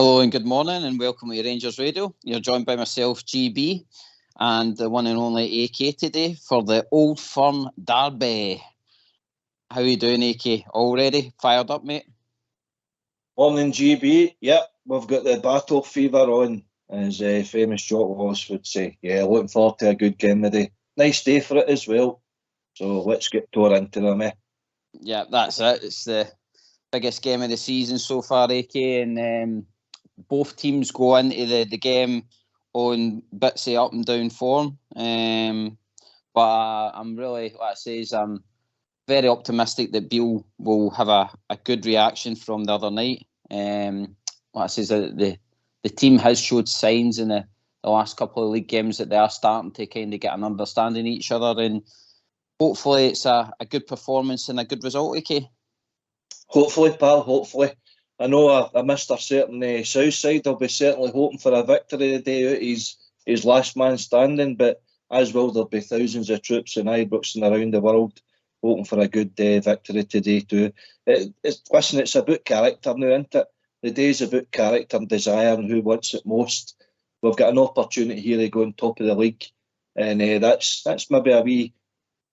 Hello and good morning and welcome to Rangers Radio. You're joined by myself, GB, and the one and only AK today for the Old Firm Derby. How are you doing, AK? All ready? Fired up, mate? Morning, GB. Yep, we've got the battle fever on, as famous Jock Ross would say. Yeah, looking forward to a good game today. Nice day for it as well. So let's get tore into them, eh? Yeah, that's it. It's the biggest game of the season so far, AK, and both teams go into the game on bits of up and down form. But I'm really, like I say, I'm very optimistic that Beale will have a good reaction from the other night. Like I say, the team has showed signs in the last couple of league games that they are starting to kind of get an understanding of each other, and hopefully it's a good performance and a good result, AK. Hopefully, pal, hopefully. I know a Mr. Certain South Side will be certainly hoping for a victory today out his last man standing, but as well there'll be thousands of troops in Ibrox and around the world hoping for a good victory today too. Listen, it's about character now, isn't it? The day's about character and desire and who wants it most. We've got an opportunity here to go on top of the league, and that's maybe a wee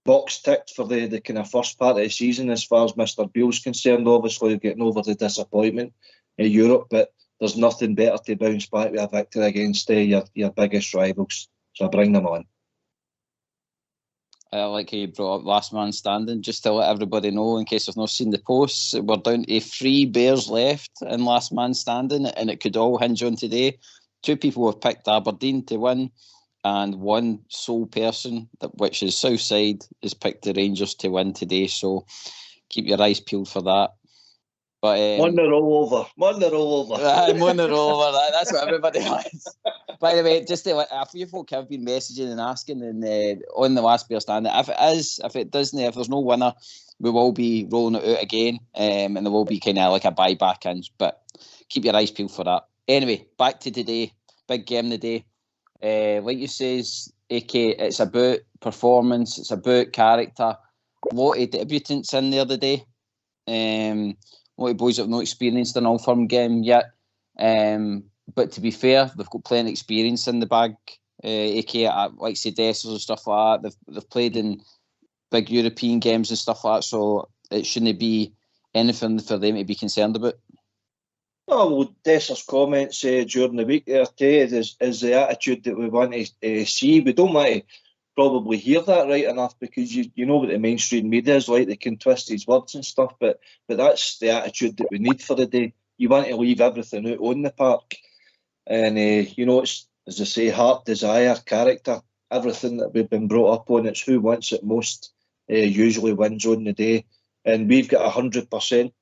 box ticked for the kind of first part of the season as far as Mr. Beale's concerned. Obviously, getting over the disappointment in Europe, but there's nothing better to bounce back with a victory against your biggest rivals. So bring them on. I like how you brought up last man standing. Just to let everybody know, in case I've not seen the posts, we're down to 3 Bears left in last man standing, and it could all hinge on today. 2 people have picked Aberdeen to win, and one sole person, which is Southside, has picked the Rangers to win today. So keep your eyes peeled for that. But One they're all over. One they're all over. One they're all over. That's what everybody wants. By the way, just a few folk have been messaging and asking on the last beer stand. If there's no winner, we will be rolling it out again, and there will be kind of like a buyback in. But keep your eyes peeled for that. Anyway, back to today. Big game today. Like you says, AK, it's about performance. It's about character. A lot of debutants in there today. A lot of boys that have not experienced an all-firm game yet. But to be fair, they've got plenty of experience in the bag. AK, like say Dessers and stuff like that. They've played in big European games and stuff like that. So it shouldn't be anything for them to be concerned about. Oh, well, Dessers' comments during the week there too is the attitude that we want to see. We don't want to probably hear that right enough because you know what the mainstream media is like. They can twist his words and stuff, but that's the attitude that we need for the day. You want to leave everything out on the park, and it's, as I say, heart, desire, character, everything that we've been brought up on. It's who wants it most usually wins on the day, and we've got 100%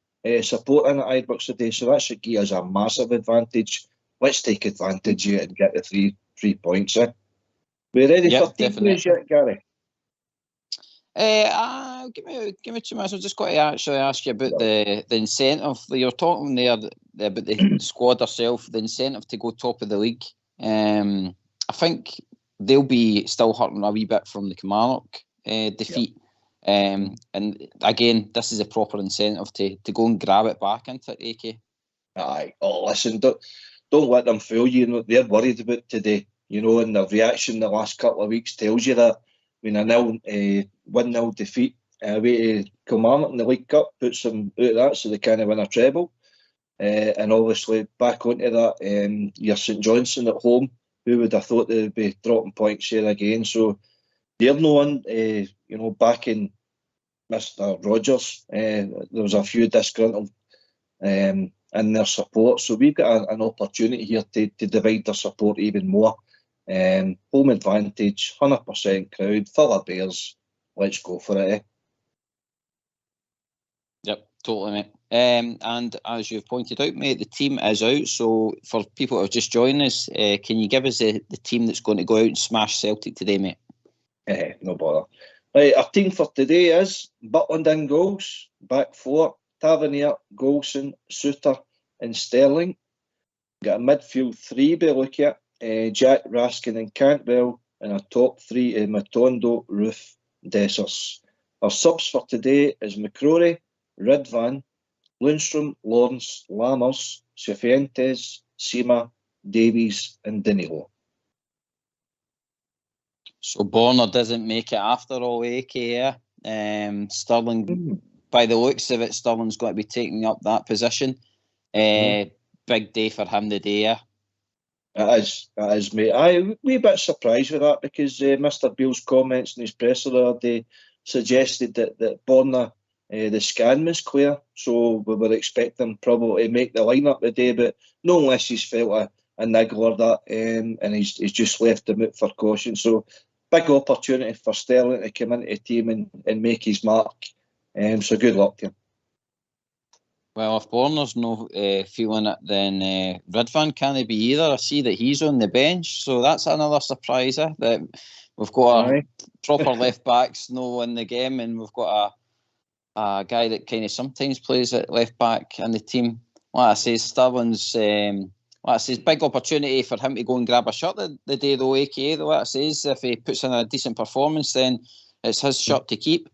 support in at Ibrox today, so that should give us a massive advantage. Let's take advantage of it and get the three points in. We're ready for team news yet, Gary? Give me 2 minutes. I've just got to actually ask you about the incentive. You're talking there about the squad herself, the incentive to go top of the league. I think they'll be still hurting a wee bit from the Kilmarnock defeat. And again, this is a proper incentive to go and grab it back into it, AK. Aye. Oh, listen, don't let them fool you. They're worried about today, and their reaction the last couple of weeks tells you that. I mean, a 1-0 defeat away to Kilmarnock in the League Cup puts them out of that, so they can't win a treble. And obviously, back onto that, your St Johnstone at home, who would have thought they'd be dropping points here again? So they're no one, backing Mr. Rogers. There was a few disgruntled in their support, so we've got an opportunity here to divide their support even more. Home advantage, 100% crowd, full of Bears. Let's go for it, eh? Yep, totally, mate. And as you've pointed out, mate, the team is out. So for people who are just joining us, can you give us the team that's going to go out and smash Celtic today, mate? No bother. Right, our team for today is Butland in goals, back 4, Tavernier, Golson, Suter and Sterling. Got a midfield 3 by look at. Jack, Raskin and Cantwell, and a top 3 Matondo, Roof, Dessers. Our subs for today is McCrory, Ridvan, Lundstrom, Lawrence, Lammers, Cifuentes, Seema, Davies and Dinilo. So Borner doesn't make it after all, AK. Sterling, by the looks of it, Sterling's got to be taking up that position. Big day for him today. It is, mate. I'm a wee bit surprised with that because Mr. Beale's comments in his presser the other day suggested that Borner, the scan was clear, so we were expecting him probably to make the lineup today, but no unless he's felt a niggle or that, and he's just left him out for caution. So big opportunity for Sterling to come into the team and make his mark. So good luck to him. Well, if Borner's no feeling it, then Ridvan can't be either. I see that he's on the bench, so that's another surprise. That we've got a proper left backs no in the game, and we've got a guy that kind of sometimes plays at left back in the team. Like I say, Sterling's big opportunity for him to go and grab a shirt the day though, aka though. Like I says, if he puts in a decent performance, then it's his shirt to keep.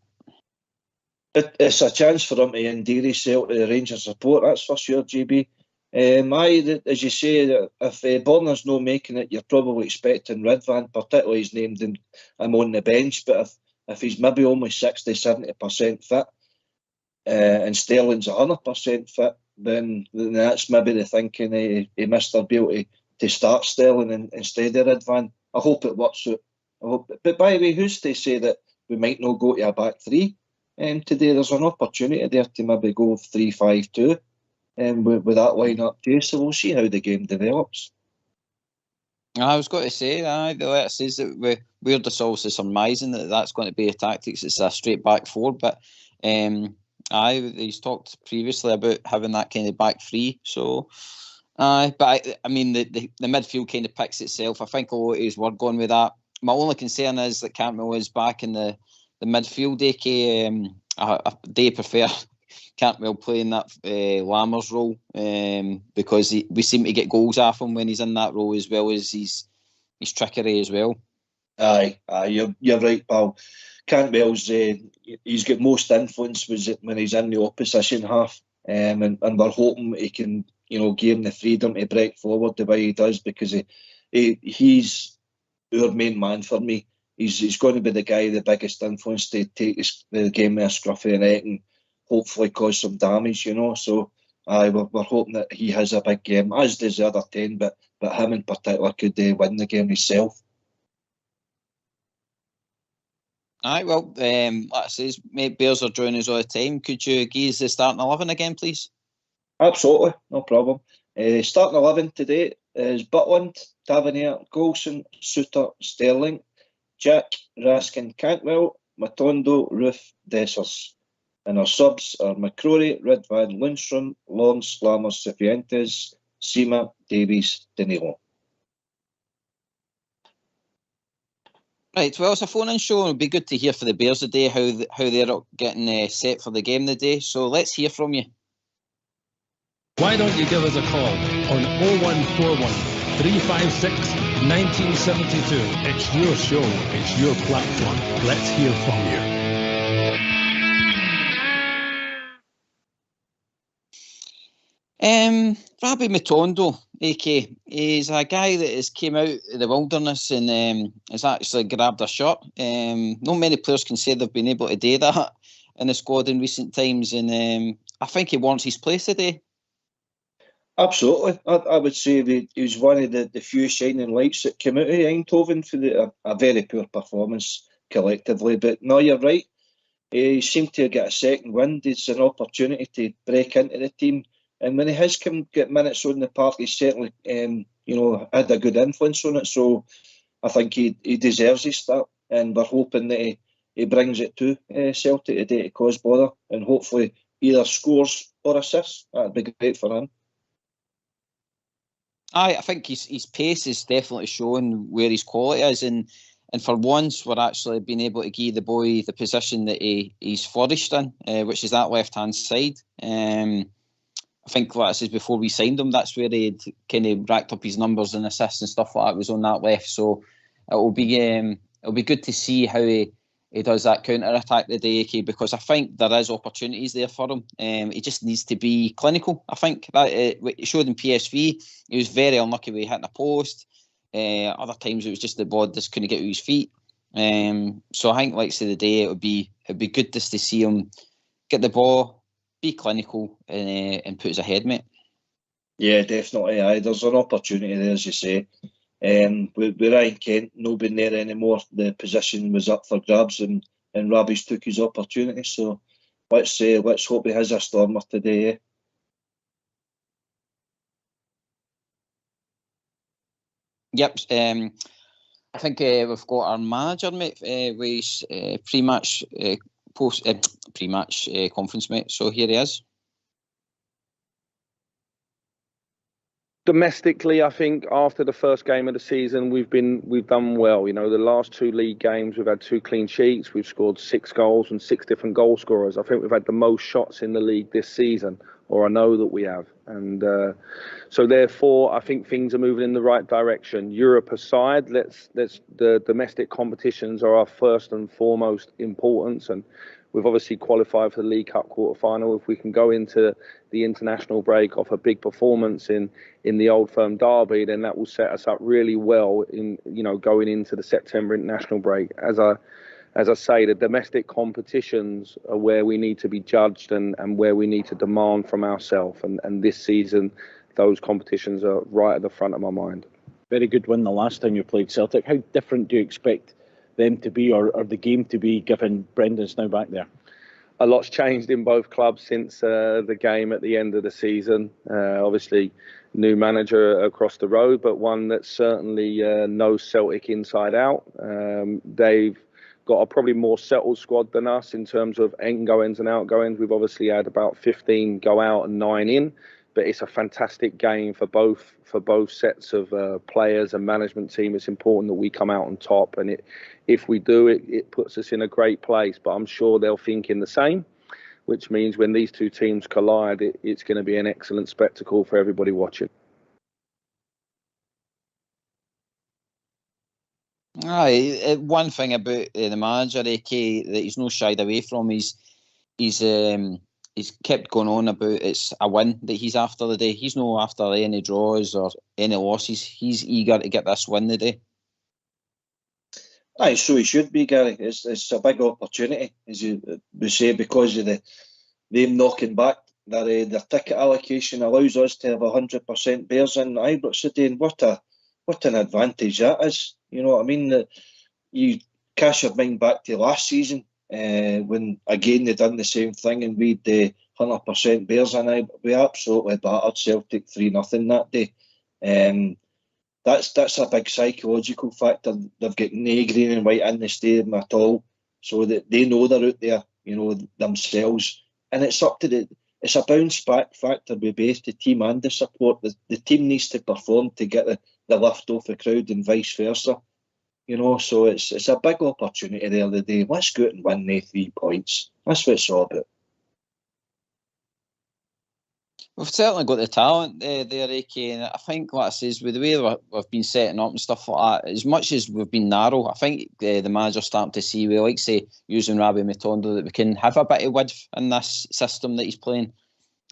It's a chance for him to endear himself to the Rangers support, that's for sure, JB. As you say, if Borner's not making it, you're probably expecting Ridvan, particularly he's named him on the bench, but if he's maybe only 60-70% fit and Sterling's 100% fit, then that's maybe the thinking of Mr. Beale to start Sterling instead of Ridvan. I hope it works out. But by the way, who's to say that we might not go to a back three? Today there's an opportunity there to maybe go 3-5-2 with that lineup too, so we'll see how the game develops. I was going to say, the letter says that we're just also surmising that's going to be a tactics. It's a straight back four, but he's talked previously about having that kind of back three. So, but I mean the midfield kind of picks itself. I think a lot of his word going with that. My only concern is that Cantwell is back in the midfield, AK. They prefer Cantwell playing that Lammers role because we seem to get goals off him when he's in that role, as well as his trickery as well. Aye, you're right, pal. Cantwell's he's got most influence when he's in the opposition half, and we're hoping he can give him the freedom to break forward the way he does, because he's our main man for me. He's going to be the guy, the biggest influence to take the game with a scruff of the neck and hopefully cause some damage, So we're hoping that he has a big game, as does the other 10, but him in particular could win the game himself. Aye, well, like I says, mate, Bears are drawing us all the time. Could you give us the starting 11 again, please? Absolutely, no problem. Starting 11 today is Butland, Tavernier, Golson, Suter, Sterling, Jack, Raskin, Cantwell, Matondo, Roof, Dessers. And our subs are McCrory, Ridvan, Lundstrom, Lawrence, Lammers, Cifuentes, Seema, Davies, Dinilo. Right, well, it's a phone-in show. It'll be good to hear for the Bears today how they're getting set for the game today. So let's hear from you. Why don't you give us a call on 0141 356 1972. It's your show, it's your platform. Let's hear from you. Rabbi Matondo, AK, is a guy that has came out of the wilderness and has actually grabbed a shot. Not many players can say they've been able to do that in the squad in recent times, and I think he wants his place today. Absolutely. I would say that he was one of the few shining lights that came out of Eindhoven for a very poor performance collectively. But no, you're right. He seemed to get a second wind. It's an opportunity to break into the team. And when he has get minutes on the park, he's certainly had a good influence on it. So I think he deserves his start. And we're hoping that he brings it to Celtic today to cause bother. And hopefully either scores or assists. That'd be great for him. I think his pace is definitely showing where his quality is, and for once we're actually being able to give the boy the position that he's flourished in, which is that left hand side. I think, like I said before we signed him, that's where he'd kind of racked up his numbers and assists and stuff like that, was on that left. So it'll be good to see how he he does that counter-attack today, Ake, because I think there is opportunities there for him. He just needs to be clinical. I think that it showed in PSV. He was very unlucky with hitting a post. Other times it was just the ball just couldn't get to his feet. So I think, like say the day, it'd be good just to see him get the ball, be clinical, and put us ahead, mate. Yeah, definitely. There's an opportunity there, as you say. With Ryan Kent not being there anymore, the position was up for grabs, and Rabbi's took his opportunity. So let's hope he has a stormer today. Eh? Yep. I think we've got our manager, mate, with pre-match conference, mate. So here he is. Domestically, I think after the first game of the season, we've done well. You know, the last 2 league games, we've had 2 clean sheets. We've scored 6 goals and 6 different goal scorers. I think we've had the most shots in the league this season, or I know that we have. And so therefore, I think things are moving in the right direction. Europe aside, the domestic competitions are our first and foremost importance, and we've obviously qualified for the League Cup quarter-final. If we can go into the international break off a big performance in the Old Firm derby, then that will set us up really well in, you know, going into the September international break. As I say, the domestic competitions are where we need to be judged and where we need to demand from ourselves. And this season, those competitions are right at the front of my mind. Very good win the last time you played Celtic. How different do you expect them to be, or the game to be, given Brendan's now back there? A lot's changed in both clubs since the game at the end of the season. Obviously, new manager across the road, but one that certainly knows Celtic inside out. They've got a probably more settled squad than us in terms of ingoings and outgoings. We've obviously had about 15 go out and 9 in, but it's a fantastic game for both sets of players and management team. It's important that we come out on top, and if we do, it puts us in a great place. But I'm sure they'll think in the same, which means when these 2 teams collide, it's going to be an excellent spectacle for everybody watching. Aye, one thing about the manager, AK, that he's not shied away from, he's kept going on about it's a win that he's after the day. He's not after any draws or any losses. He's eager to get this win today. Aye, so he should be, Gary. It's a big opportunity, as we say, because of them knocking back their ticket allocation allows us to have 100% Bears in Ibrox today, and what an advantage that is. You know what I mean? You cast your mind back to last season when again they done the same thing, and we'd 100% Bears in Ibrox. We absolutely battered Celtic 3-0 that day. That's a big psychological factor. They've got no green and white in the stadium at all, so that they know they're out there, you know, themselves. And it's up to it's a bounce back factor with both the team and the support. The team needs to perform to get the lift off the crowd and vice versa. You know, so it's a big opportunity there today. Let's go out and win the 3 points. That's what it's all about. We've certainly got the talent there, AK, and I think, like I says, with the way we've been setting up and stuff like that, as much as we've been narrow, I think the manager's starting to see, we like say, using Rabbi Matondo, that we can have a bit of width in this system that he's playing.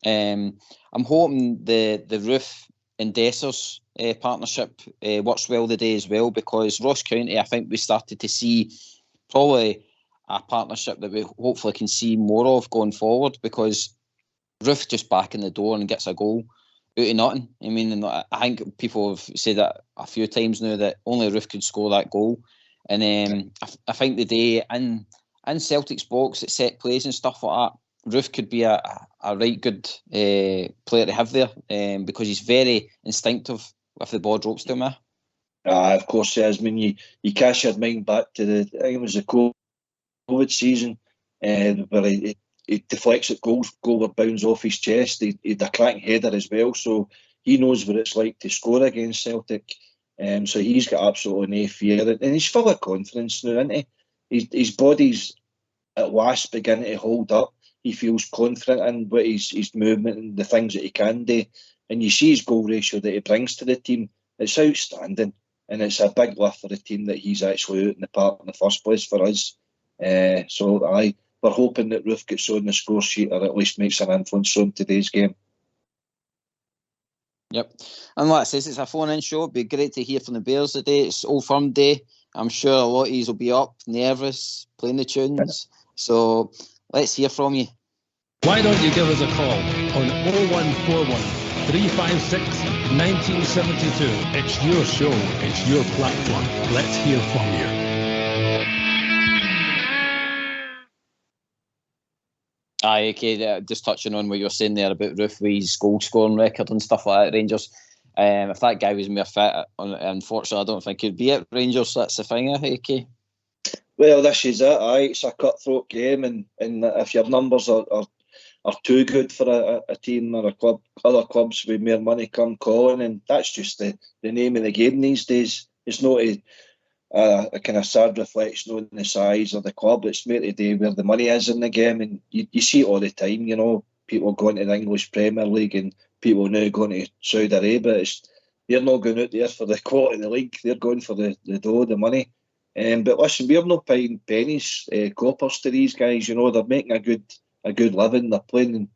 I'm hoping the Roof and Dessers partnership works well today as well, because Ross County, I think we started to see probably a partnership that we hopefully can see more of going forward, because Roof just back in the door and gets a goal out of nothing. I mean, and I think people have said that a few times now, that only Roof could score that goal. And I think the day in Celtic's box at set plays and stuff like that, Roof could be a right good player to have there, because he's very instinctive with the ball drops to him. Of course he is. I mean, you cast your mind back to I think it was the COVID season, where he deflects at goal would bounce off his chest. He had a cracking header as well, so he knows what it's like to score against Celtic. So he's got absolutely no fear, and he's full of confidence now, isn't he? His body's at last beginning to hold up. He feels confident in what his movement and the things that he can do. And you see his goal ratio that he brings to the team. It's outstanding, and it's a big lift for the team that he's actually out in the park in the first place for us. So we're hoping that Roof gets on the score sheet or at least makes an influence on today's game. Yep. And like I says, it's a phone-in show. It'd be great to hear from the Bears today. It's Old Firm Day. I'm sure a lot of you will be up, nervous, playing the tunes. So let's hear from you. Why don't you give us a call on 0141 356 1972. It's your show. It's your platform. Let's hear from you. Aye, okay, just touching on what you were saying there about Roofway's goal scoring record and stuff like that, Rangers. If that guy was more fit, unfortunately, I don't think he'd be at Rangers. That's the thing, okay? Well, this is it. It's a cutthroat game, and if your numbers are too good for a team or a club, other clubs with more money come calling, and that's just the name of the game these days. It's not a kind of sad reflection on the size of the club. It's more to do where the money is in the game, and you see it all the time. You know, people going to the English Premier League and people now going to Saudi Arabia. They're not going out there for the quality of the league. They're going for the dough, the money. But listen, we're not paying pennies, coppers to these guys. You know, they're making a good living. They're playing in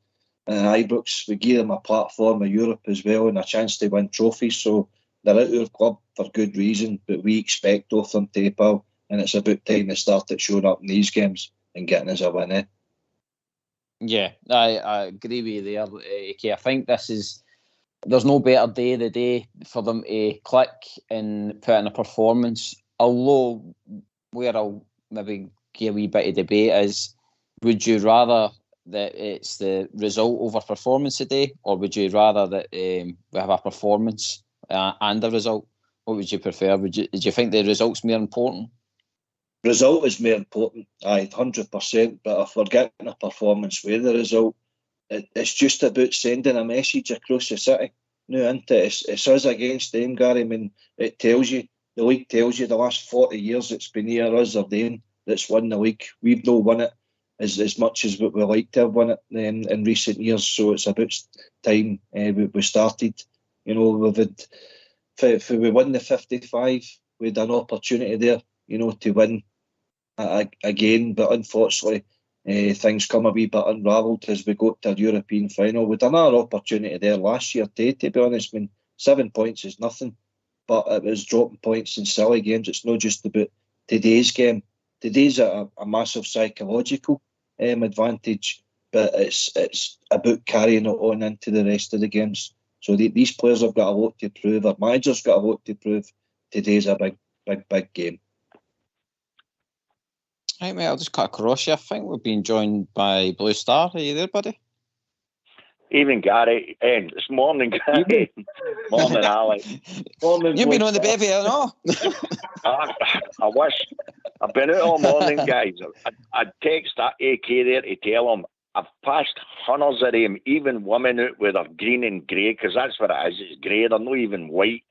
Ibrox. We give them a platform in Europe as well and a chance to win trophies. So they're out of our club for good reason, but we expect of them to pal, and it's about time they started showing up in these games and getting us a win. Yeah, I agree with you there, AK. I think there's no better day of the day for them to click and put in a performance. Although where I'll maybe give a wee bit of debate is, would you rather that it's the result over performance today, or would you rather that we have a performance and a result? What would you prefer? Do you think the result's more important? Result is more important, 100%. But if we're getting a performance with the result, it's just about sending a message across the city. No, isn't it? It's us against them, Gary. I mean, it tells you, the league tells you the last 40 years it's been either us or them that's won the league. We've not won it as much as we like to have won it in recent years. So it's about time we started. You know, we've had, if we won the 55, we had an opportunity there, you know, to win again. But unfortunately, things come a wee bit unravelled as we got to a European final. We'd another opportunity there last year too, to be honest. I mean, 7 points is nothing, but it was dropping points in silly games. It's not just about today's game. Today's a massive psychological advantage, but it's about carrying it on into the rest of the games. So these players have got a lot to prove. Our manager's got a lot to prove. Today's a big game. Right, mate, I'll just cut across you. I think we're being joined by Blue Star. Are you there, buddy? Evening, Gary. It's morning, Gary. Morning, Alex. Morning, You've been on the bevy, I know. I wish. I've been out all morning, guys. I text that AK there to tell him I've passed hundreds of them, even women out with their green and grey, because that's what it is. It's grey. They're not even white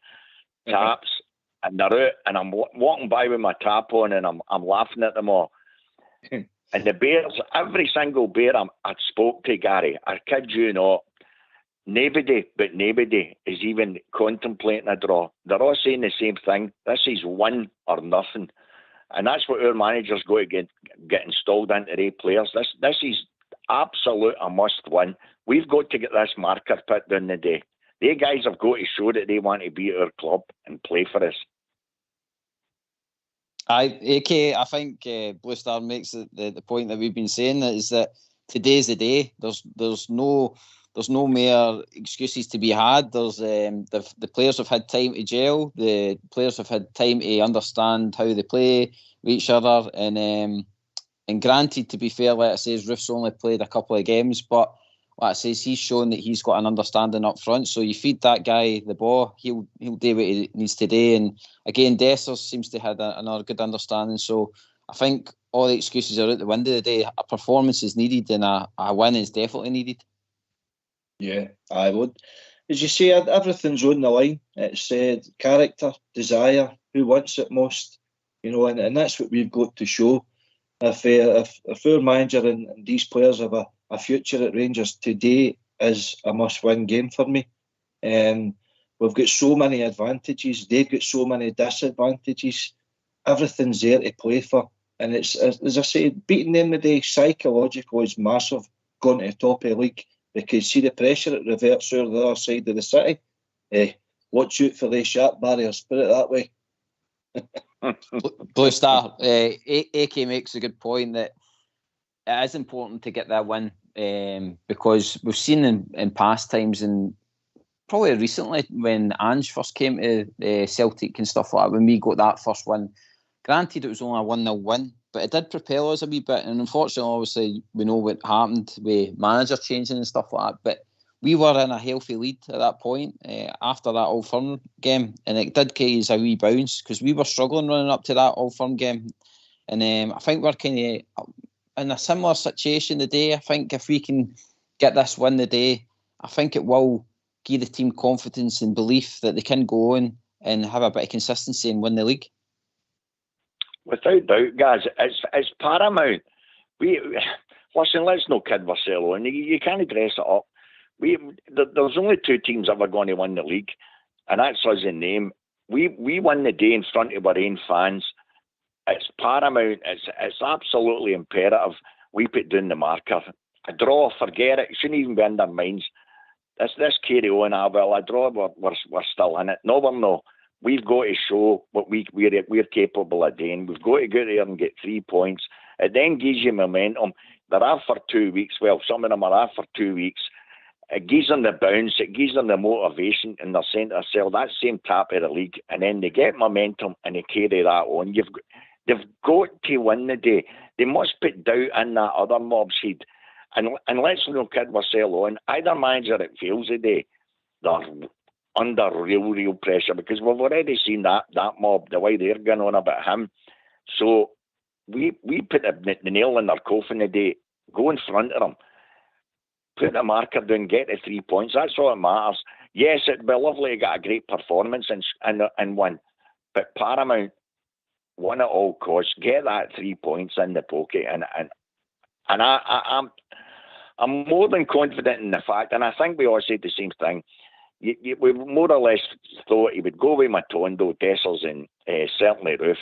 taps, and they're out. And I'm walking by with my tap on, and I'm laughing at them all. And the Bears, every single Bear I spoke to, Gary, I kid you not, nobody is even contemplating a draw. They're all saying the same thing. This is win or nothing. And that's what our manager's got to get installed into the players. This is absolute a must win. We've got to get this marker put down the day. The guys have got to show that they want to be at our club and play for us. AK, I think Blue Star makes the point that we've been saying, is that today's the day. There's no more excuses to be had. There's the players have had time to gel. The players have had time to understand how they play with each other. And granted, to be fair, like I say, Roof's only played a couple of games, but like I say, he's shown that he's got an understanding up front. So you feed that guy the ball, he'll do what he needs to do. And again, Dessers seems to have another good understanding. So I think all the excuses are out the window today. A performance is needed, and a win is definitely needed. Yeah, I would. As you say, everything's on the line. It's character, desire, who wants it most, you know, and that's what we've got to show. If our manager and these players have a future at Rangers, today is a must-win game for me. We've got so many advantages. They've got so many disadvantages. Everything's there to play for. And it's, as I say, beating them today psychological is massive going to the top of the league, because see the pressure it reverts over the other side of the city. Watch out for these sharp barriers, put it that way. Blue Star, AK makes a good point that it is important to get that win, because we've seen in past times, and probably recently when Ange first came to Celtic and stuff like that, when we got that first win, granted it was only a 1-0 win, but it did propel us a wee bit. And unfortunately, obviously, we know what happened with manager changing and stuff like that, but we were in a healthy lead at that point after that Old Firm game, and it did give us a wee bounce because we were struggling running up to that Old Firm game. And I think we're kind of in a similar situation today. I think if we can get this win today, I think it will give the team confidence and belief that they can go on and have a bit of consistency and win the league. Without doubt, guys, it's paramount. Listen, let's not kid ourselves on. You can't dress it up. There's only two teams that are going to win the league, and that's us in name. We win the day in front of our own fans. It's paramount. It's absolutely imperative. We put down the marker. A draw, forget it. It shouldn't even be in their minds. This carry on. Well, a draw, we're still in it. No, we're not. We've got to show what we're capable of doing. We've got to go there and get 3 points. It then gives you momentum. They're out for 2 weeks. Well, some of them are out for 2 weeks. It gives them the bounce. It gives them the motivation, and they're saying to themselves, that same tap of the league, and then they get momentum and they carry that on. They've got to win the day. They must put doubt in that other mob's head. And let's not kid ourselves on. Either manager that fails today, they're under real pressure, because we've already seen that mob, the way they're going on about him. So we put the nail in their coffin today, go in front of them, put the marker down, get the 3 points. That's all that matters. Yes, it'd be lovely to get a great performance and win, but paramount, win at all costs, get that 3 points in the pocket, and I'm more than confident in the fact, and I think we all said the same thing. We more or less thought he would go with Matondo, Dessers, and certainly Roof.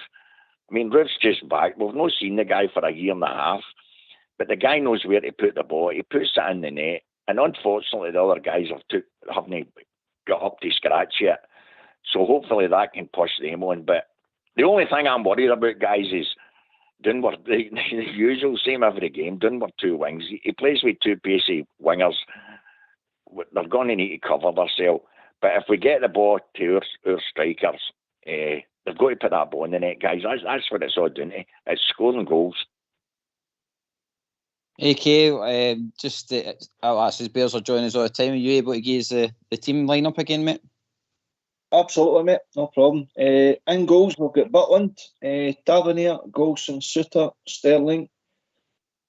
I mean, Roof's just back. We've not seen the guy for a year and a half, but the guy knows where to put the ball. He puts it in the net, and unfortunately, the other guys haven't got up to scratch yet. So hopefully that can push them on. But the only thing I'm worried about, guys, is Dunbar, the usual, same every game. Dunbar 2 wings. He plays with 2 pacey wingers. They're going to need to cover themselves. But if we get the ball to our strikers, they've got to put that ball in the net, guys. That's what it's all doing to. It's scoring goals. AK, just I'll ask his Bears are joining us all the time. Are you able to give us the team lineup again, mate? Absolutely, mate. No problem. In goals, we've got Butland, Tavernier, Golson, Suter, Sterling,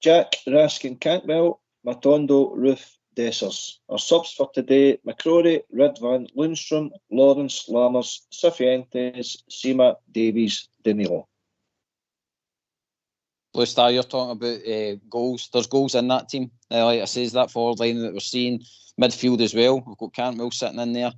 Jack, Raskin, Cantwell, Matondo, Roof, Dessers. Our subs for today: McCrory, Ridvan, Lundstrom, Lawrence, Lammers, Cifuentes, Sima, Davies, Danilo. Blue Star, you're talking about goals. There's goals in that team. Like I says, that forward line that we're seeing, midfield as well. We've got Cantwell sitting in there.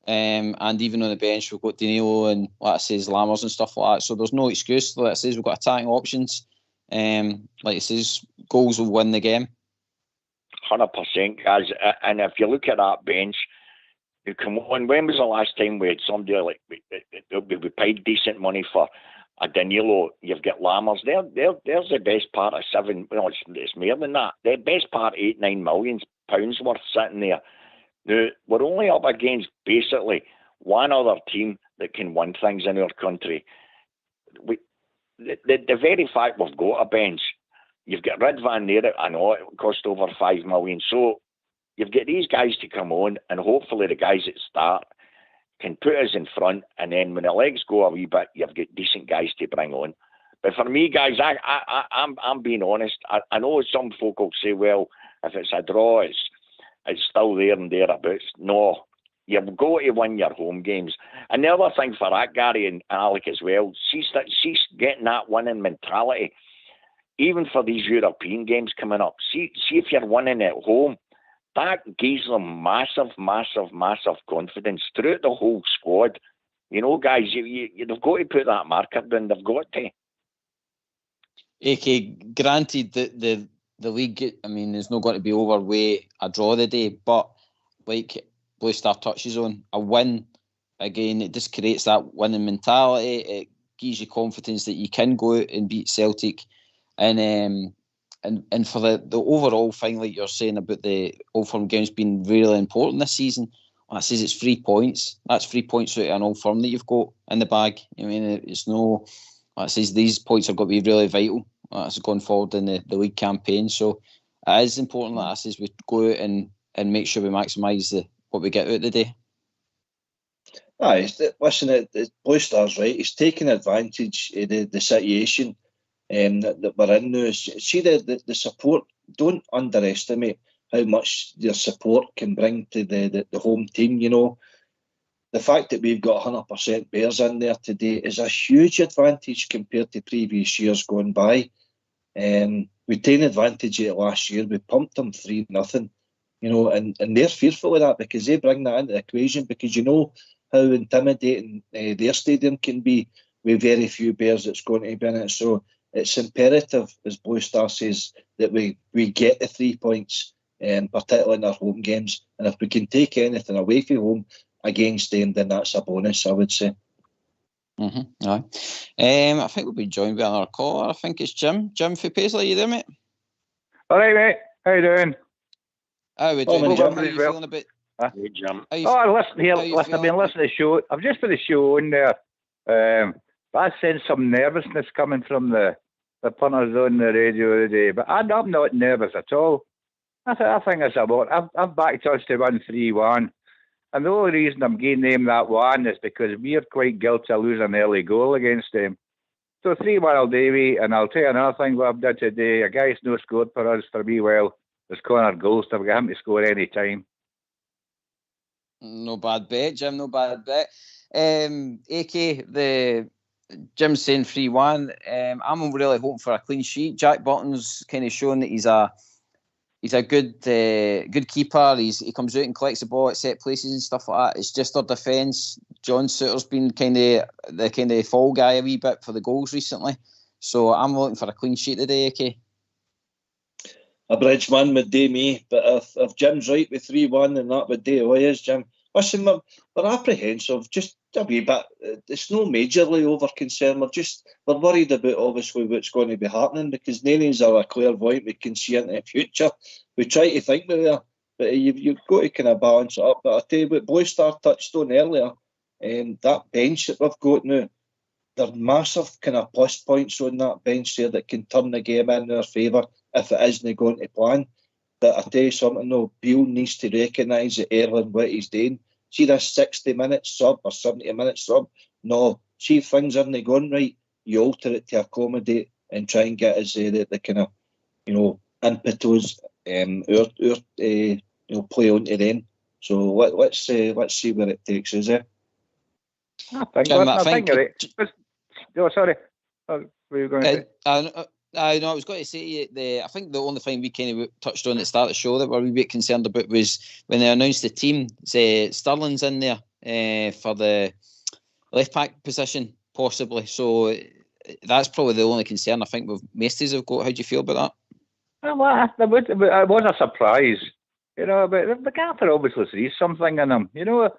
And even on the bench, we've got Danilo and, like I says, Lammers and stuff like that. So there's no excuse. Like I says, we've got attacking options. Like it says, goals will win the game. 100%, guys. And if you look at that bench, you come on. When was the last time we had somebody like we paid decent money for a Danilo? You've got Lammers. There's the best part of 7. Well, it's more than that. The best part, £8-9 million worth sitting there. Now, we're only up against basically one other team that can win things in our country. The very fact we've got a bench, you've got Ridvan there, I know it cost over $5 million. So you've got these guys to come on, and hopefully the guys that start can put us in front, and then when the legs go a wee bit, you've got decent guys to bring on. But for me, guys, I'm being honest. I know some folk will say, well, if it's a draw, it's still there and thereabouts. No, you've got to win your home games. And the other thing for that, Gary and Alec as well, she's getting that winning mentality. Even for these European games coming up, see if you're winning at home, that gives them massive confidence throughout the whole squad. You know, guys, they've got to put that marker down. They've got to. AK, granted that the league, I mean, is not going to be overweight a draw today, but like Blue Star touches on, a win, again, it just creates that winning mentality. It gives you confidence that you can go out and beat Celtic. And for the overall thing, like you're saying about the Old Firm games being really important this season, that says it's 3 points. That's 3 points out of an Old Firm that you've got in the bag. I mean, it's no... That says these points have got to be really vital. That's going forward in the league campaign. So it is important that says we go out and make sure we maximise what we get out of the day. Listen, Blue Star's right. He's taking advantage of the situation that we're in now. See the support. Don't underestimate how much your support can bring to the home team. You know, the fact that we've got 100% Bears in there today is a huge advantage compared to previous years gone by. We taken advantage of it last year. We pumped them 3-0, you know, and they're fearful of that because they bring that into the equation because you know how intimidating their stadium can be with very few Bears that's going to be in it. So it's imperative, as Blue Star says, that we get the 3 points, particularly in our home games. And if we can take anything away from home against them, then that's a bonus, I would say. Aye. I think we'll be joined by another caller. I think it's Jim. Jim from Paisley, you there, mate? All right, mate. How you doing? How we doing, Jim? How are you feeling about? Hey, Jim. Listen here. Listen, I've been listening to the show. I've just put the show on there. But I sense some nervousness coming from the punters on the radio today. But I'm not nervous at all. I think it's about. I've backed us to 1-3-1. And the only reason I'm giving them that one is because we're quite guilty of losing an early goal against them. So 3-1 all day, and I'll tell you another thing what I've done today. A guy's no scored for us for me. Well, there's Connor Goldstuff. I've got him to score any time. No bad bet, Jim. No bad bet. AK, Jim's saying 3-1. I'm really hoping for a clean sheet. Jack Button's kind of shown that he's a good keeper. He comes out and collects the ball at set places and stuff like that. It's just our defence. John Suter's been kind of the fall guy a wee bit for the goals recently. So I'm looking for a clean sheet today, AK. A bridge man would do me, but if Jim's right with 3-1, then that would do away as Jim. Listen, we're apprehensive, just a wee bit. It's no majorly over concern. We're worried about obviously what's going to be happening because none of us are a clairvoyant. We can see into the future. We try to think we are, but you've got to kind of balance it up. But I'll tell you what, Blue Star touched on earlier, that bench that we've got now, there are massive kind of plus points on that bench there that can turn the game in their favour if it isn't going to plan. But I tell you something though, Beale needs to recognise that Erling what he's doing. See this 60 minutes sub or 70 minutes sub? No. See if things aren't going right, you alter it to accommodate and try and get us the kind of, you know, impetus play onto them. So let's see where it takes us. I think you're right. Sorry. What were you going to say? I was going to say I think the only thing we kind of touched on at the start of the show that we're a wee bit concerned about was when they announced the team. Sterling's in there for the left back position, possibly. So that's probably the only concern I think with Maesties have got. How do you feel about that? Well, it was a surprise, you know. But the gaffer obviously sees something in him, you know.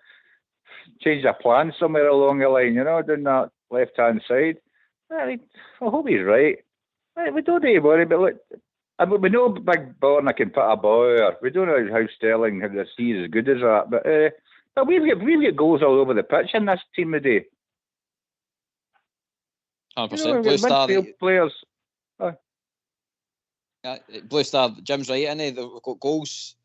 Change their plan somewhere along the line, you know, down that left hand side. I hope he's right. We don't need to worry, but look, we know Big Borna can put a ball. We don't know how Sterling has as good as that, but we've got goals all over the pitch in this team today. 100%. Blue Star players. Blue Star, Jim's right, and they've got goals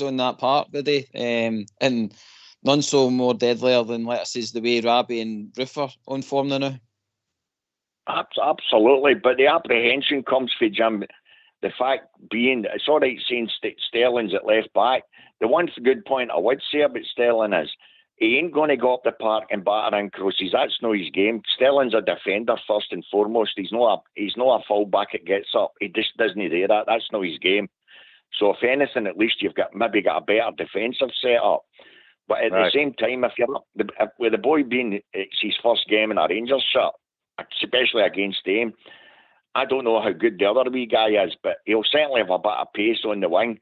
on that part today, and none so more deadlier than let's say the way Rabi and Roof are on form now. Absolutely, but the apprehension comes for Jim. The fact being, it's all right saying Sterling's at left back. The one good point I would say about Sterling is he ain't going to go up the park and batter in crosses. That's not his game. Sterling's a defender first and foremost. He's not a full back that gets up. He just doesn't do that. That's not his game. So if anything, at least you've maybe got a better defensive setup. But at the same time, if you're with the boy being it's his first game in a Rangers shirt, especially against them, I don't know how good the other wee guy is, but he'll certainly have a bit of pace on the wing.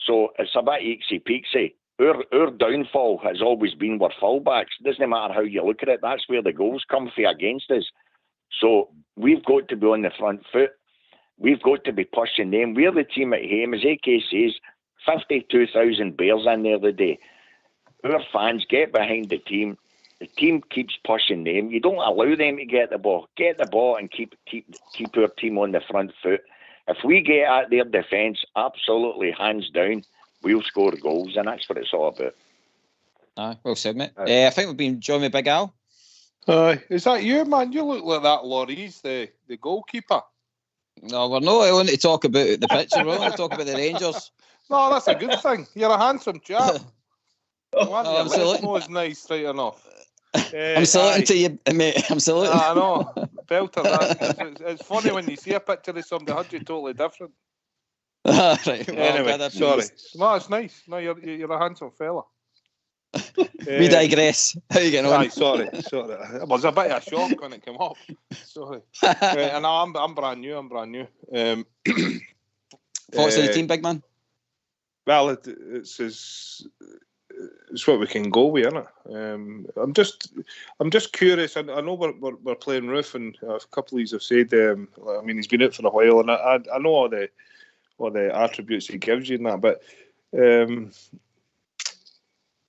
So it's a bit eeksy-peeksy. Our downfall has always been we're fullbacks. It doesn't matter how you look at it. That's where the goals come from against us. So we've got to be on the front foot. We've got to be pushing them. We're the team at home. As AK says, 52,000 bears in there the day. Our fans get behind the team. The team keeps pushing them. You don't allow them to get the ball. Get the ball and keep our team on the front foot. If we get at their defence, absolutely hands down, we'll score goals, and that's what it's all about. Well said, mate. I think we've been joined with Big Al. Is that you, man? You look like that Laurie's the goalkeeper. No, we're not only to talk about the picture. We're only to talk about the Rangers. No, that's a good thing. You're a handsome chap. I'm saluting. Was nice, right enough. I'm saluting to you, mate. I'm saluting. I know. Belter. It's funny when you see a picture of somebody, how'd you totally different. Right. Well, anyway, sorry. No, it's nice. No, you're a handsome fella. We digress. How you getting on? Aye, sorry. It was a bit of a shock when it came up. Sorry. And I'm brand new. Thoughts of the team, big man? Well, it's what we can go with, isn't it? I'm just curious. I know we're playing Roof, and a couple of these have said. I mean, he's been out for a while, and I know all the attributes he gives you and that, but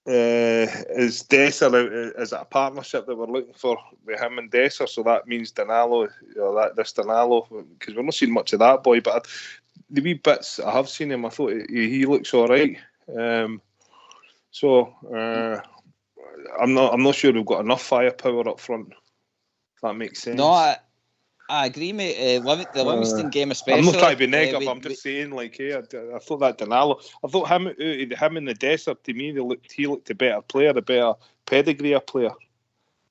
is Dessers is it a partnership that we're looking for with him and Dessers? So that means Danilo, this Danilo, because we're not seeing much of that boy. But the wee bits I have seen him, I thought he looks all right. So I'm not sure we've got enough firepower up front. If that makes sense. No, I agree, mate. The Livingston game, especially. I'm not trying to be negative. I'm just saying, like, hey, I thought that Danilo. I thought him and the Dessert, to me, he looked a better player, a better pedigree player.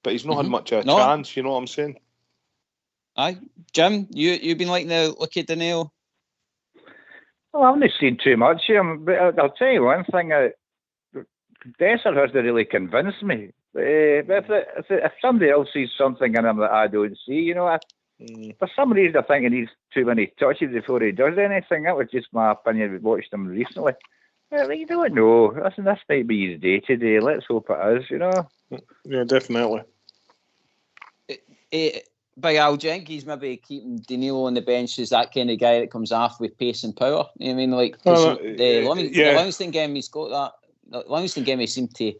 But he's not had much of a chance. You know what I'm saying? Aye, Jim, you've been liking the look at Danilo. Well, I haven't seen too much of him, but I'll tell you one thing. Dessert has to really convince me. If somebody else sees something in him that I don't see, for some reason I think he needs too many touches before he does anything. That was just my opinion. We watched him recently. You don't know. Listen, this might be his day today. Let's hope it is, Yeah, definitely. Big Al, Jenkins maybe keeping Danilo on the bench is that kind of guy that comes off with pace and power. You know what I mean? Like, the Livingston game, he's got that. The Livingston game, he seemed to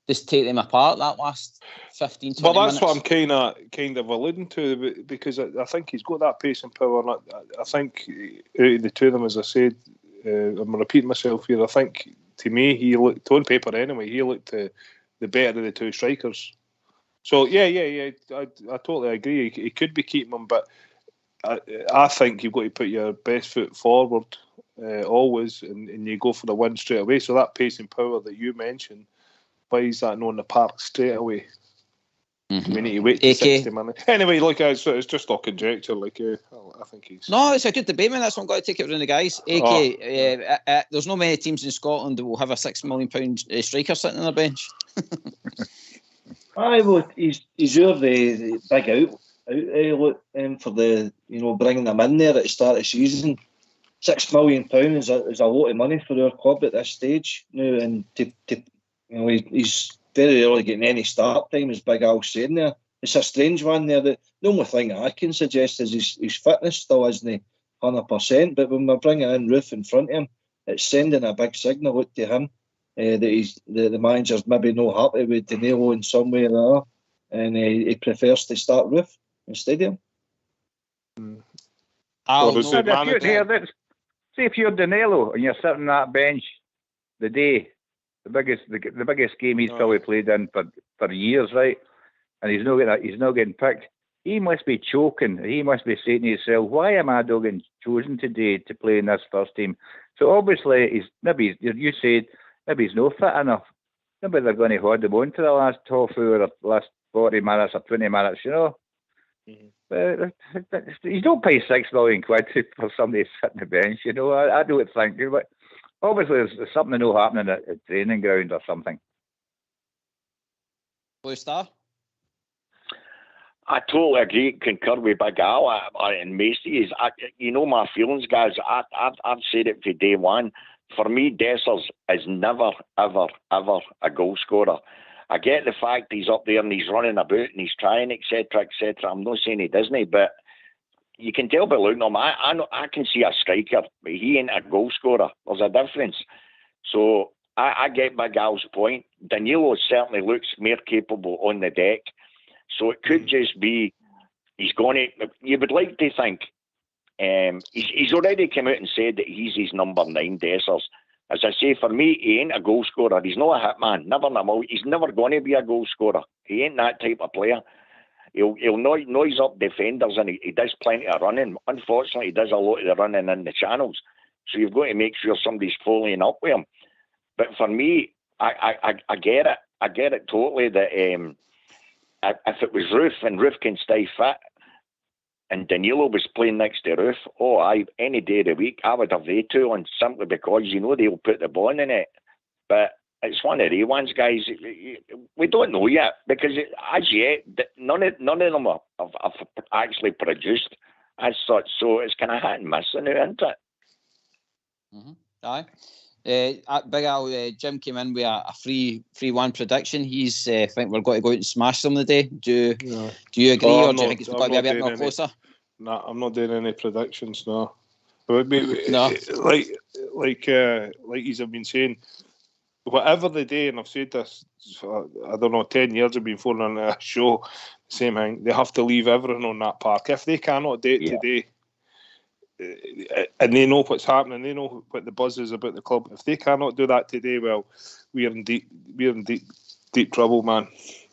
just take them apart that last 15, 20 minutes. Well, that's minutes. what I'm kind of alluding to, because I think he's got that pace and power. And I think out of the two of them, as I said, I'm repeating myself here, I think, to me, he looked, on paper anyway, he looked the better of the two strikers. So, yeah, I totally agree. He could be keeping him, but I think you've got to put your best foot forward always, and you go for the win straight away. So that pace and power that you mentioned, why is that not in the park straight away? Mm-hmm. We need to wait 60 minutes. Anyway, look, it's just all conjecture. Like, I think he's... No, it's a good debate, man. That's what I'm going to take it around the guys. There's not many teams in Scotland that will have a £6 million striker sitting on their bench. Aye, well, he's the big out for the bringing them in there at the start of the season. £6 million is a lot of money for our club at this stage now, and he's very rarely getting any start time, as Big Al saying there. It's a strange one there. The only thing I can suggest is his fitness still isn't 100%, but when we're bringing in Roof in front of him, it's sending a big signal out to him that the manager's maybe not happy with Danilo in some way or other, and he prefers to start Roof instead of him. See if you're Danilo and you're sitting on that bench the biggest game he's probably played in for years, right? And he's not getting picked. He must be choking. He must be saying to himself, "Why am I not getting chosen today to play in this first team?" So obviously you said maybe he's not fit enough. Maybe they're going to hold him on to the last half hour or last 40 minutes or 20 minutes, Mm-hmm. But you don't pay £6 million for somebody to sit on the bench, I don't think. But obviously, there's something not happening at the training ground or something. Blue Star? I totally agree, concur with Big Al and Macy. You know my feelings, guys. I've said it from day one. For me, Dessers is never, ever, ever a goal scorer. I get the fact he's up there and he's running about and he's trying, etc., etc. I'm not saying he doesn't, but you can tell by looking at him. I can see a striker, but he ain't a goal scorer. There's a difference. So I get Big Al's point. Danilo certainly looks more capable on the deck. So it could just be he's going to. You would like to think he's already come out and said that he's his number 9, Dessers. As I say, for me, he ain't a goal scorer. He's not a hitman. Never in a million. He's never going to be a goal scorer. He ain't that type of player. He'll noise up defenders, and he does plenty of running. Unfortunately, he does a lot of the running in the channels. So you've got to make sure somebody's following up with him. But for me, I get it. I get it totally that if it was Roof and Roof can stay fit and Danilo was playing next to Roof, any day of the week, I would have they two on, simply because, they'll put the ball in it. But it's one of the ones, guys. We don't know yet, because as yet, none of them have actually produced as such. So it's kind of hit and miss now, isn't it? Mm-hmm. Aye. Big Al, Jim came in with a 3-1 prediction. He's think we're going to go out and smash them today. Do you agree, or do you think it's going to be a bit more closer? No, I'm not doing any predictions. No, but no. Like he's been saying, whatever the day, and I've said this for, I don't know, 10 years I've been phoning on a show, same thing. They have to leave everything on that park. If they cannot do it today, and they know what's happening, they know what the buzz is about the club. If they cannot do that today, well, we're in deep trouble, man.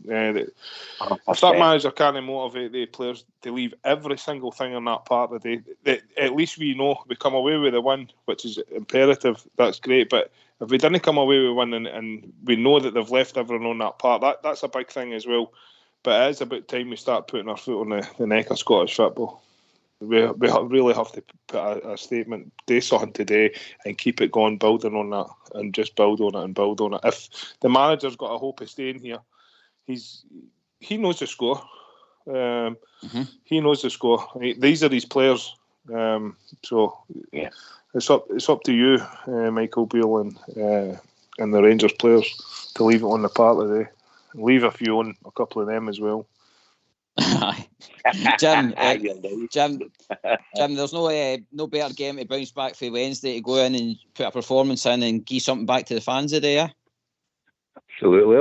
If that manager can't motivate the players to leave every single thing on that part of the day, at least we know we come away with a win, which is imperative. That's great. But if we didn't come away with one and we know that they've left everyone on that part, that's a big thing as well. But it is about time we start putting our foot on the neck of Scottish football. We really have to put a statement this on today and keep it going, building on that, and just build on it and build on it. If the manager's got a hope of staying here, he knows the score. He knows the score. These are his players. So it's up to you, Michael Beale and the Rangers players, to leave it on the part of the day. Leave a few on, a couple of them as well. Jim, there's no better game to bounce back for Wednesday, to go in and put a performance in and give something back to the fans today, yeah? Absolutely.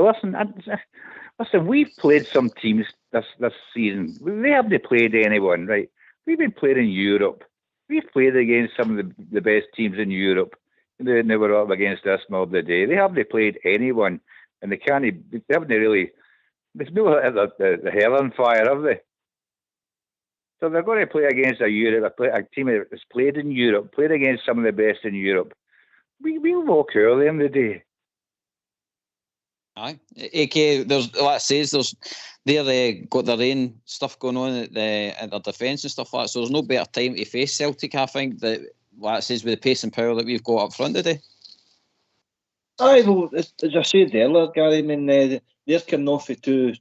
Listen, we've played some teams this season. We haven't played anyone, right? We've been playing in Europe. We've played against some of the best teams in Europe. They were up against us most of the day. They haven't played anyone, and they haven't really. There's no the hell on fire, have they? So they're going to play against a team that's played in Europe, played against some of the best in Europe. We'll walk early in the day. Aye. AK, they've got their own stuff going on at their defence and stuff like that. So there's no better time to face Celtic, I think, that what it says with the pace and power that we've got up front today. Aye, well, as I said earlier, Gary, I mean, they're coming off of two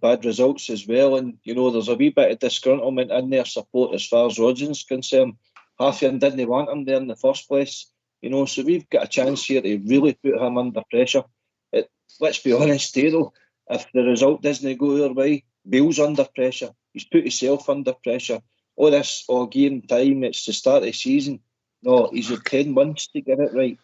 bad results as well, and there's a wee bit of disgruntlement in their support as far as Rodgers is concerned. Half of them didn't want him there in the first place, so we've got a chance here to really put him under pressure. Let's be honest, though, if the result doesn't go our way, Bale's under pressure. He's put himself under pressure. All this, game time, it's the start of the season. No, he's had 10 months to get it right.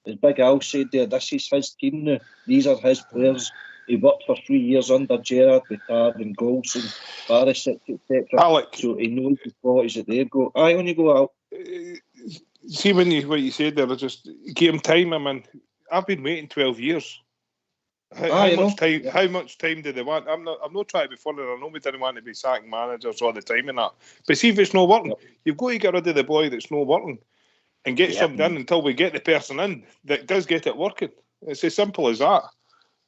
As Big Al said there, this is his team now. These are his players. He worked for 3 years under Gerrard with Tar and Golson, Barisic, etc. So he knows the qualities that they've got. Aye, on you go, Al. See, what you said there, just give him time. I mean, I've been waiting 12 years. How much time do they want? I'm not trying to be funny. I know we didn't want to be sacking managers all the time and that. But see, if it's not working, you've got to get rid of the boy that's not working and get something in until we get the person in that does get it working. It's as simple as that.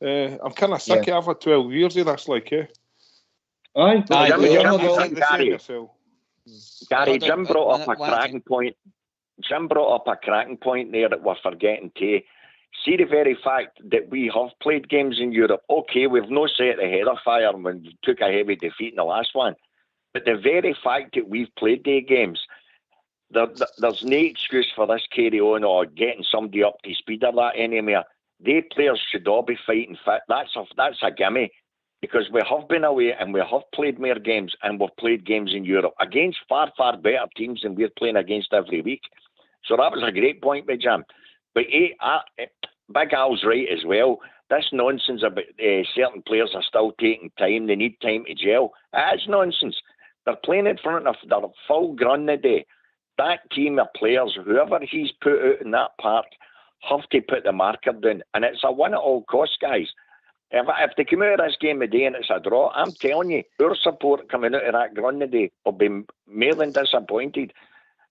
I'm kind of sick of it 12 years of this, Gary, Jim brought up a cracking point. Jim brought up a cracking point there that we're forgetting to. See the very fact that we have played games in Europe. Okay, we've no set the header fire when we took a heavy defeat in the last one. But the very fact that we've played the games, there's no excuse for this carry on or getting somebody up to speed or that anymore. They players should all be fighting fit. That's a gimme. Because we have been away and we have played more games and we've played games in Europe against far, far better teams than we're playing against every week. So that was a great point by Jim. But Big Al's right as well. This nonsense about certain players are still taking time. They need time to gel. It's nonsense. They're playing in front of their full ground today. That team of players, whoever he's put out in that park, have to put the marker down. And it's a win at all costs, guys. If they come out of this game today and it's a draw, I'm telling you, our support coming out of that ground today will be more than disappointed.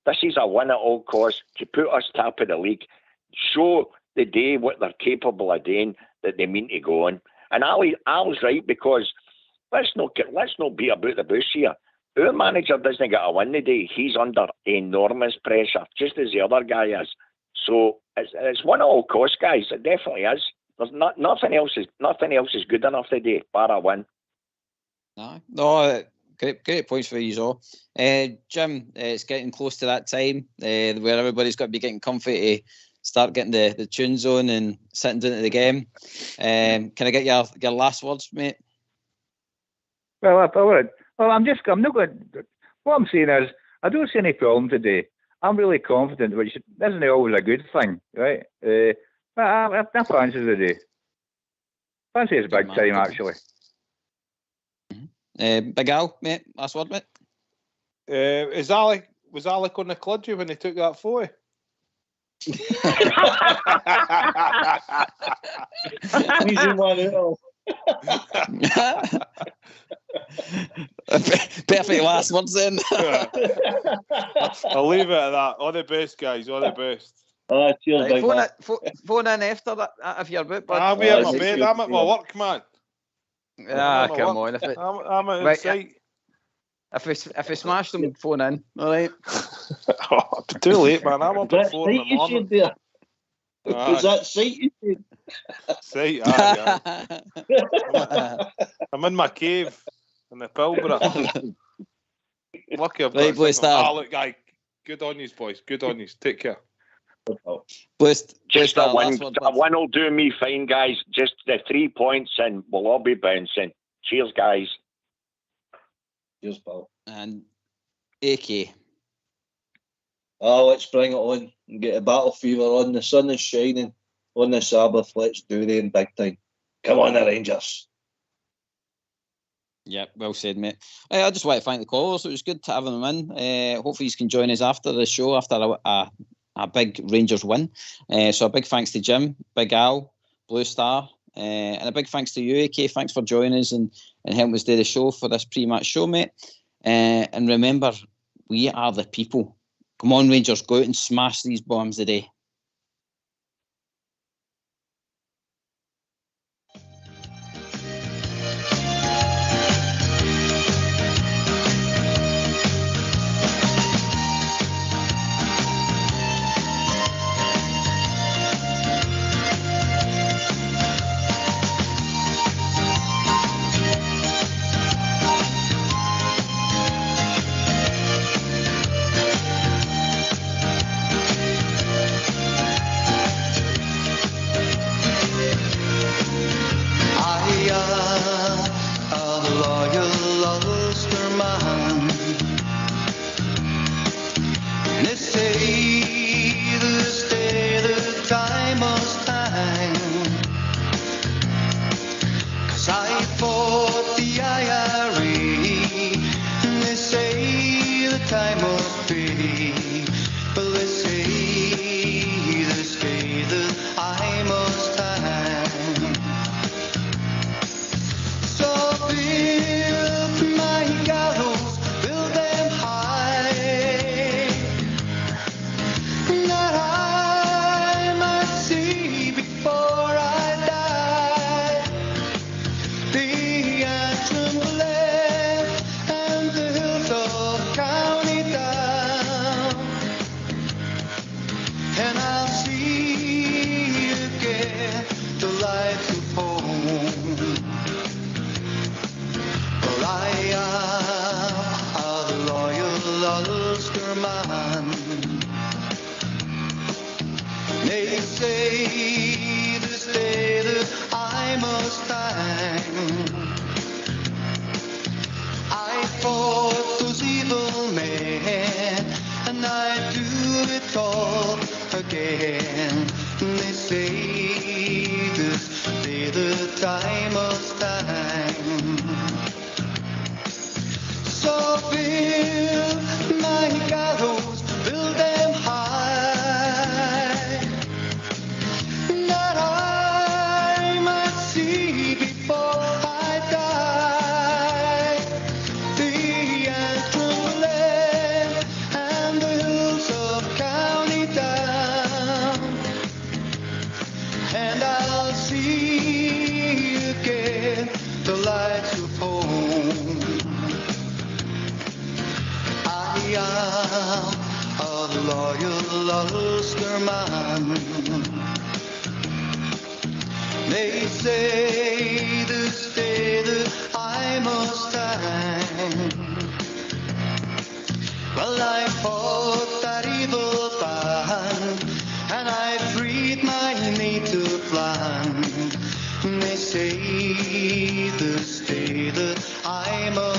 This is a win at all costs to put us top of the league, show the day what they're capable of doing, that they mean to go on. And Al's right, because let's not beat about the bush here. Our manager doesn't get a win today. He's under enormous pressure, just as the other guy is. So it's win at all costs, guys. It definitely is. There's nothing else is good enough today, bar a win. No, great points for you all. Jim, it's getting close to that time where everybody's got to be getting comfy to start getting the tunes on and sitting down to the game. Can I get your last words, mate? Well, I'm not going. What I'm saying is, I don't see any problem today. I'm really confident, which isn't always a good thing, right? I fancy the day. Fancy it's big time, actually. Big Al, mate, last word, mate. Was Alec on the cludgy when they took that photo? He's in one out. Perfect last words then. I'll leave it at that. All the best, guys. All the best. Cheers, right, phone in after that if you're about, bud. I'm at my bed. I'm at my work, man. Come on. I'm at the site. If we smash them, phone in. All right. Too late, man. I'm up at 4 in the morning. Is that site you said? Site, yeah. I'm in my cave in the Pilbara. Lucky I've got a signal. Look, guy. Good on you, boys. Good on you. Take care. Just a win will do me fine, guys. Just the 3 points and we'll all be bouncing. Cheers, guys. Cheers, pal. And AK. Let's bring it on and get a battle fever on. The sun is shining on the Sabbath. Let's do the big time. Come on, the Rangers. Yeah, well said, mate. I just want to thank the callers. It was good to have them in. Hopefully, you can join us after the show, after a big Rangers win. So a big thanks to Jim, Big Al, Blue Star, and a big thanks to you, AK. Thanks for joining us and helping us do the show for this pre-match show, mate. And remember, we are the people. Come on, Rangers, go out and smash these bombs today. Ulsterman. They say this day that I must hang. I fought those evil men, and I do it all again. They say this day that I must hang. So build my gallows, build them high, that I might see before I die the Antrim land and the hills of County Down, and I'll see again the lights of home. I am a loyal Ulsterman. They say this day that I must hang. Well, I fought that evil band, and I freed my native land. They say this day that I must